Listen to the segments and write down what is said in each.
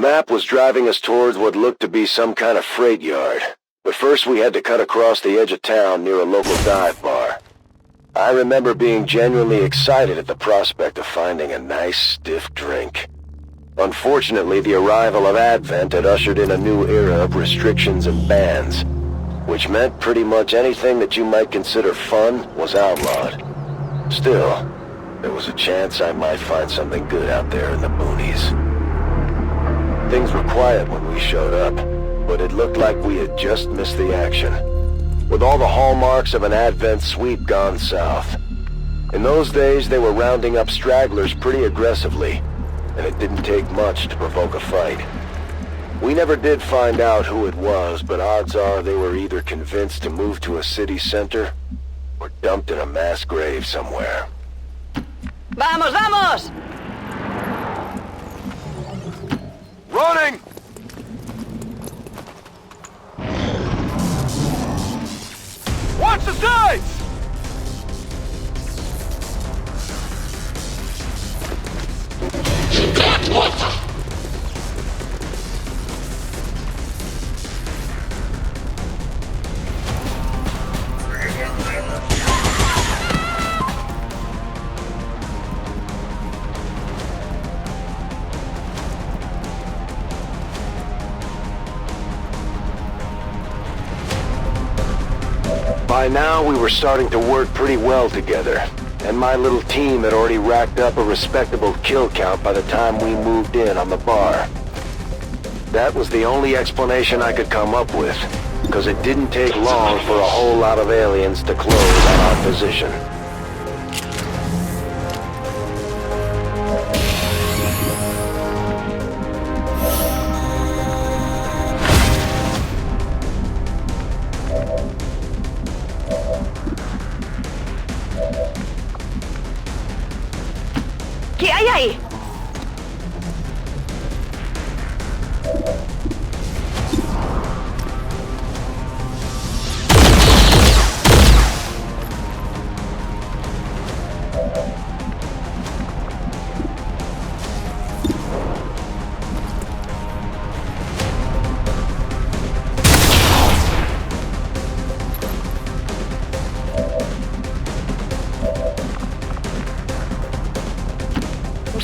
map was driving us towards what looked to be some kind of freight yard, but first we had to cut across the edge of town near a local dive bar. I remember being genuinely excited at the prospect of finding a nice, stiff drink. Unfortunately, the arrival of Advent had ushered in a new era of restrictions and bans, which meant pretty much anything that you might consider fun was outlawed. Still, there was a chance I might find something good out there in the boonies. Things were quiet when we showed up, but it looked like we had just missed the action, with all the hallmarks of an Advent sweep gone south. In those days, they were rounding up stragglers pretty aggressively, and it didn't take much to provoke a fight. We never did find out who it was, but odds are they were either convinced to move to a city center or dumped in a mass grave somewhere. ¡Vamos, vamos! Running! Watch the sides! By now, we were starting to work pretty well together, and my little team had already racked up a respectable kill count by the time we moved in on the bar. That was the only explanation I could come up with, because it didn't take long for a whole lot of aliens to close on our position. ¿Qué hay ahí?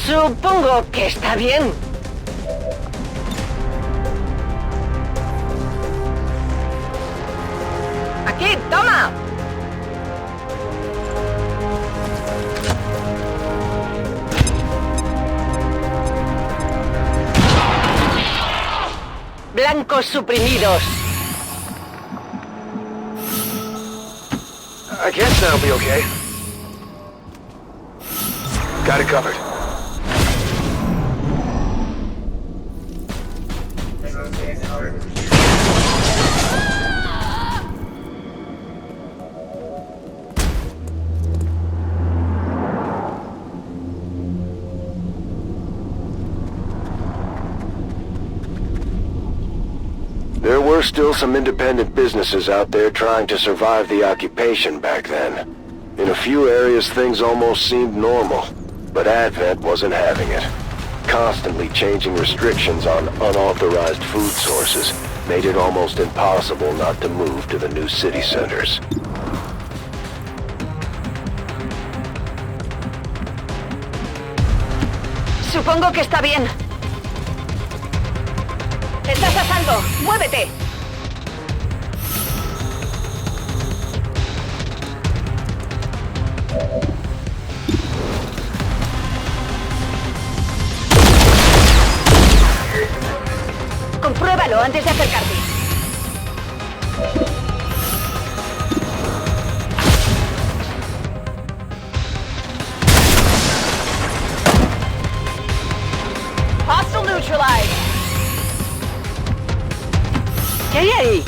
Supongo que está bien. ¡Aquí, toma! Blancos suprimidos. I guess that'll be okay. Got it covered. There were still some independent businesses out there trying to survive the occupation back then. In a few areas things almost seemed normal, but Advent wasn't having it. Constantly changing restrictions on unauthorized food sources made it almost impossible not to move to the new city centers. Supongo que está bien. ¡Estás a salvo! ¡Muévete! Compruébalo antes de acercarte. Hostile neutralized. ¿Qué hay ahí?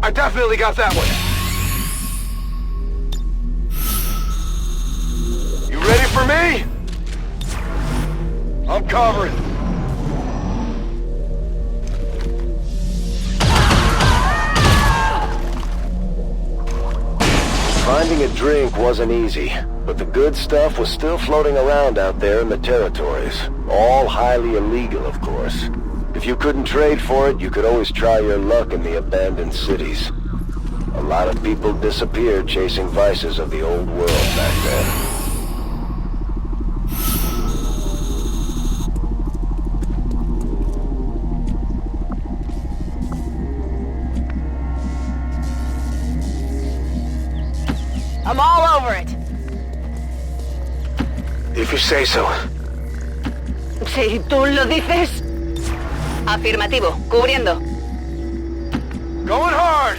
I definitely got that one. for me? I'm covering. Finding a drink wasn't easy, but the good stuff was still floating around out there in the territories. All highly illegal, of course. If you couldn't trade for it, you could always try your luck in the abandoned cities. A lot of people disappeared chasing vices of the old world back then. I'm all over it. If you say so. Si tú lo dices. Afirmativo, cubriendo. Going hard!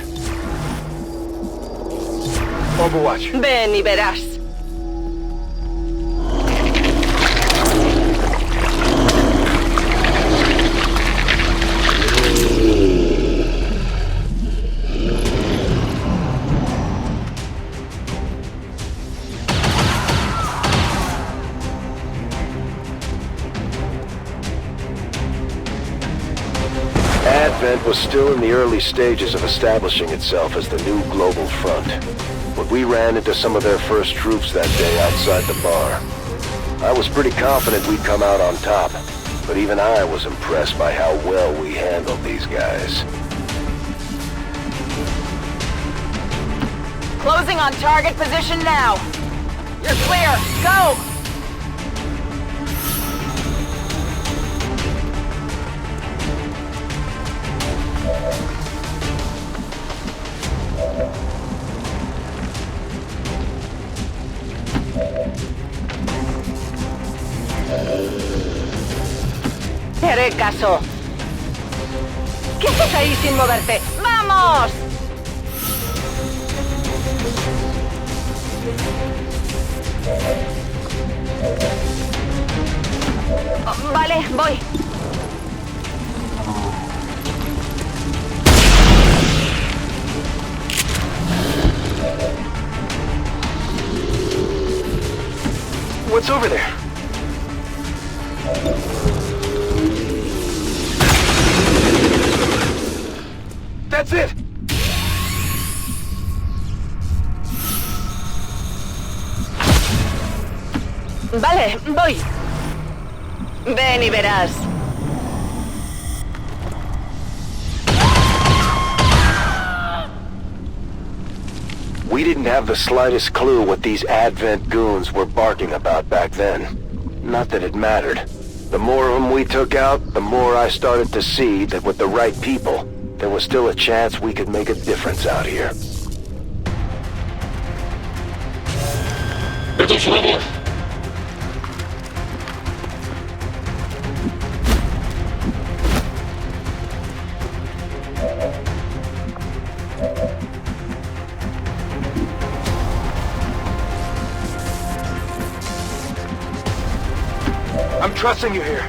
Overwatch. Ven y verás. Advent was still in the early stages of establishing itself as the new global front. But we ran into some of their first troops that day outside the bar. I was pretty confident we'd come out on top, but even I was impressed by how well we handled these guys. Closing on target position now. You're clear. Go! Te haré caso. ¿Qué haces ahí sin moverte? ¡Vamos! Oh, vale, voy. What's over there? That's it! Vale, voy. Ven y verás. We didn't have the slightest clue what these Advent goons were barking about back then. Not that it mattered. The more of them we took out, the more I started to see that with the right people, there was still a chance we could make a difference out here. I'm trusting you here.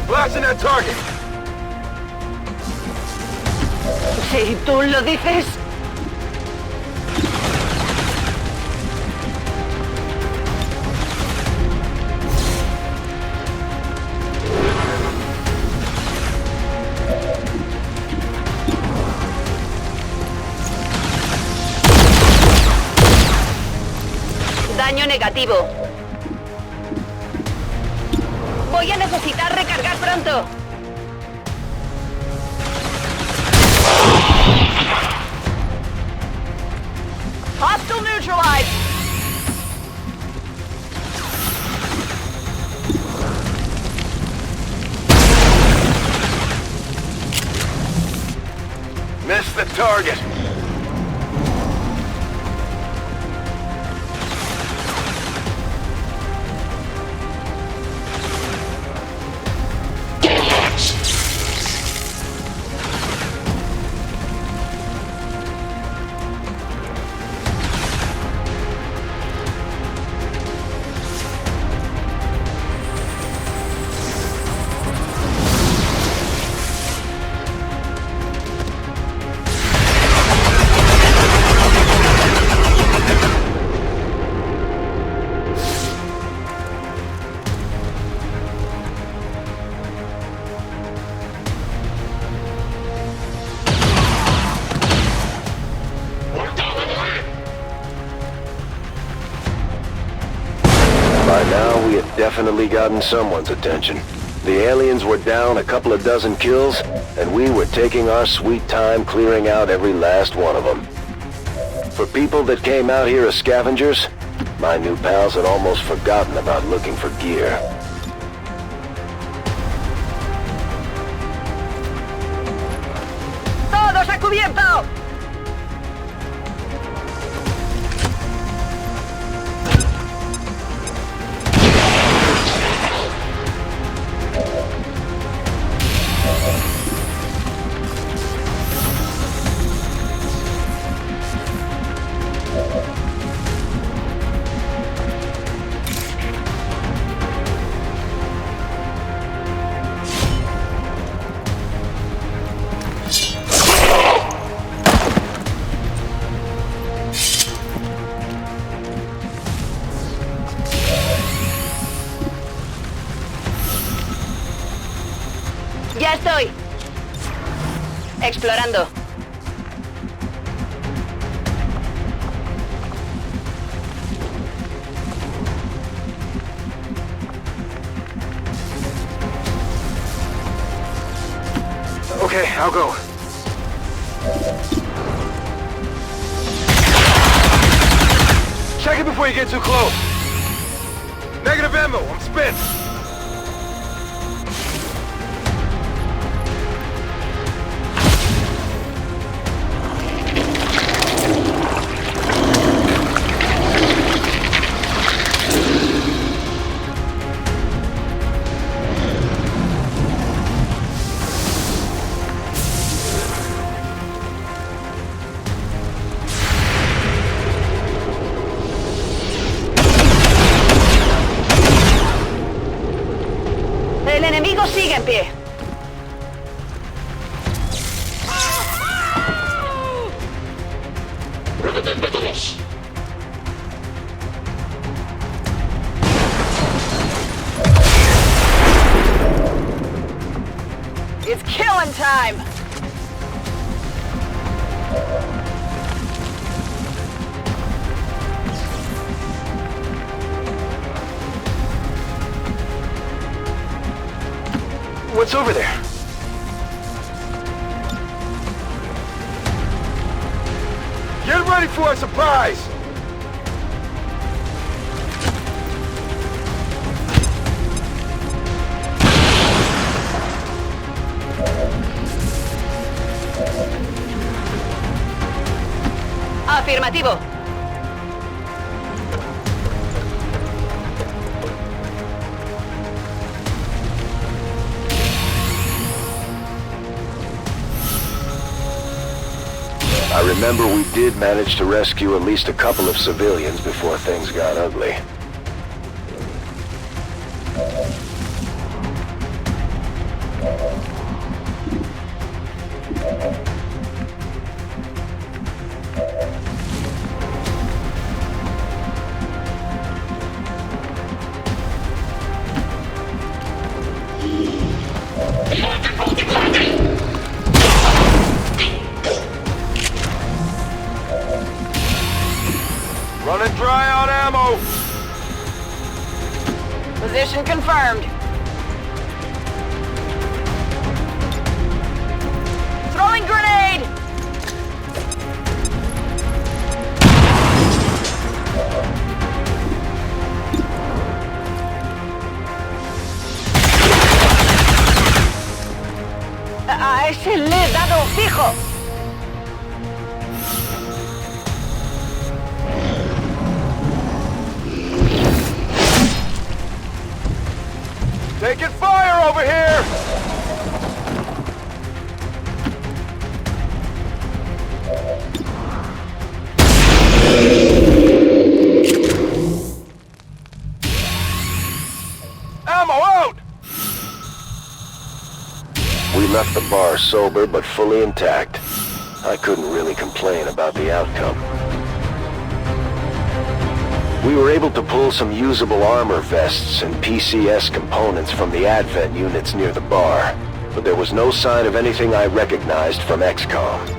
Blasting that target. Si tú lo dices. Daño negativo. Voy a necesitar recargar pronto. Hostile neutralized. Missed the target. definitely gotten someone's attention. The aliens were down a couple of dozen kills, and we were taking our sweet time clearing out every last one of them. For people that came out here as scavengers, my new pals had almost forgotten about looking for gear. ¡Todos a cubierto! ¡Ya estoy! Explorando. Okay, I'll go. Check it before you get too close. Negative ammo, I'm spent. El enemigo sigue en pie. It's killing time. What's over there? Get ready for a surprise! Afirmativo. I remember we did manage to rescue at least a couple of civilians before things got ugly. Running dry on ammo! Position confirmed. Throwing grenade! A ese le he dado fijo. Taking fire over here! Ammo out! We left the bar sober but fully intact. I couldn't really complain about the outcome. We were able to pull some usable armor vests and PCS components from the Advent units near the bar, but there was no sign of anything I recognized from XCOM.